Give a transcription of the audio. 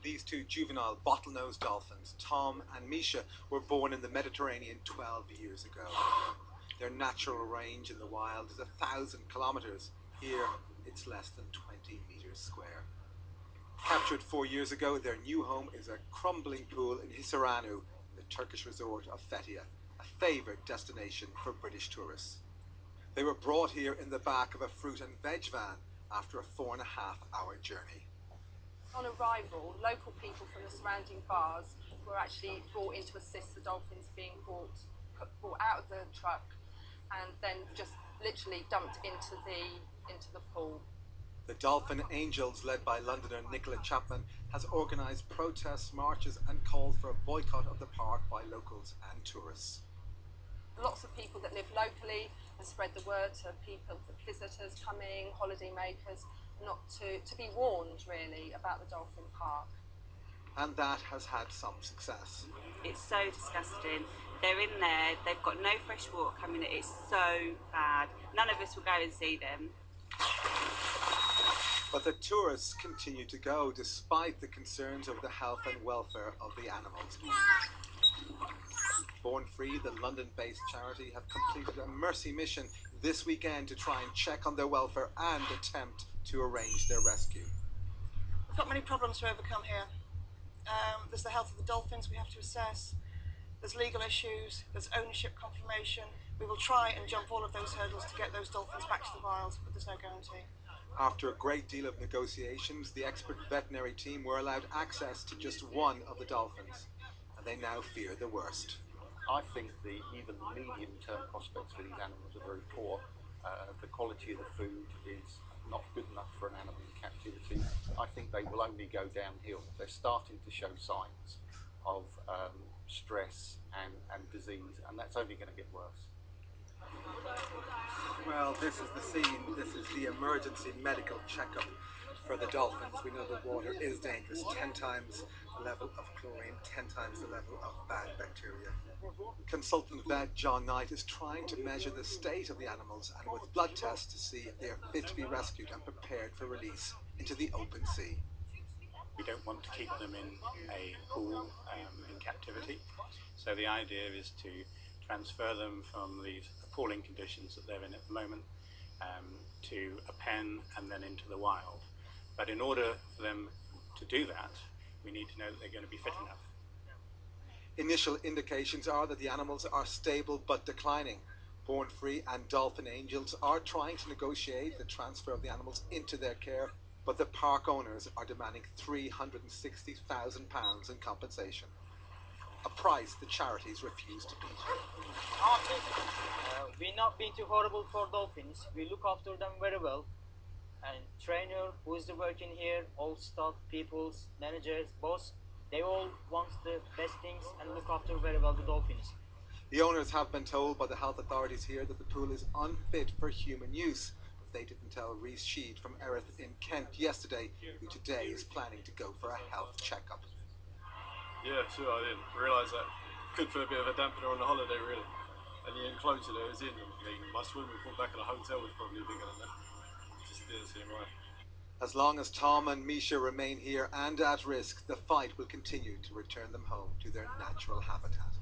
These two juvenile bottlenose dolphins, Tom and Micha, were born in the Mediterranean 12 years ago. Their natural range in the wild is 1,000 kilometers. Here, it's less than 20 meters square. Captured 4 years ago, their new home is a crumbling pool in Hisaronu, the Turkish resort of Fethiye, a favoured destination for British tourists. They were brought here in the back of a fruit and veg van after a 4.5-hour journey. On arrival, local people from the surrounding bars were actually brought in to assist the dolphins being brought out of the truck and then just literally dumped into the pool. The Dolphin Angels, led by Londoner Nicola Chapman, has organised protests, marches and called for a boycott of the park by locals and tourists. Lots of people that live locally have spread the word to people, visitors coming, holiday makers, not to be warned really about the dolphin park. And that has had some success. It's so disgusting. They're in there, they've got no fresh water coming in, it's so bad. None of us will go and see them. But the tourists continue to go despite the concerns over the health and welfare of the animals. Born Free, the London-based charity, have completed a mercy mission this weekend to try and check on their welfare and attempt to arrange their rescue. We've got many problems to overcome here. There's the health of the dolphins we have to assess, there's legal issues, there's ownership confirmation. We will try and jump all of those hurdles to get those dolphins back to the wild, but there's no guarantee. After a great deal of negotiations, the expert veterinary team were allowed access to just one of the dolphins, and they now fear the worst. I think even the medium-term prospects for these animals are very poor. The quality of the food is not good enough for an animal in captivity. I think they will only go downhill. They're starting to show signs of stress and disease, and that's only going to get worse. Well, this is the scene. This is the emergency medical checkup for the dolphins. We know the water is dangerous, 10 times the level of chlorine, 10 times the level of bad bacteria. Consultant vet John Knight is trying to measure the state of the animals and with blood tests to see if they are fit to be rescued and prepared for release into the open sea. We don't want to keep them in a pool in captivity, so the idea is to transfer them from these appalling conditions that they're in at the moment to a pen and then into the wild. But in order for them to do that, we need to know that they're going to be fit enough. Initial indications are that the animals are stable but declining. Born Free and Dolphin Angels are trying to negotiate the transfer of the animals into their care, but the park owners are demanding £360,000 in compensation. A price the charities refuse to beat. We're not being too horrible for dolphins. We look after them very well. And trainer who is working here, all staff, peoples, managers, boss, they all want the best things and look after very well the dolphins. The owners have been told by the health authorities here that the pool is unfit for human use. But they didn't tell Rhys Sheed from Erith in Kent yesterday, who today is planning to go for a health checkup. Yeah, sure, I didn't realise that. Could put a bit of a dampener on the holiday, really. And the enclosure there is in. My swimming pool back at the hotel was probably bigger than that. It just didn't seem right. As long as Tom and Micha remain here and at risk, the fight will continue to return them home to their natural habitat.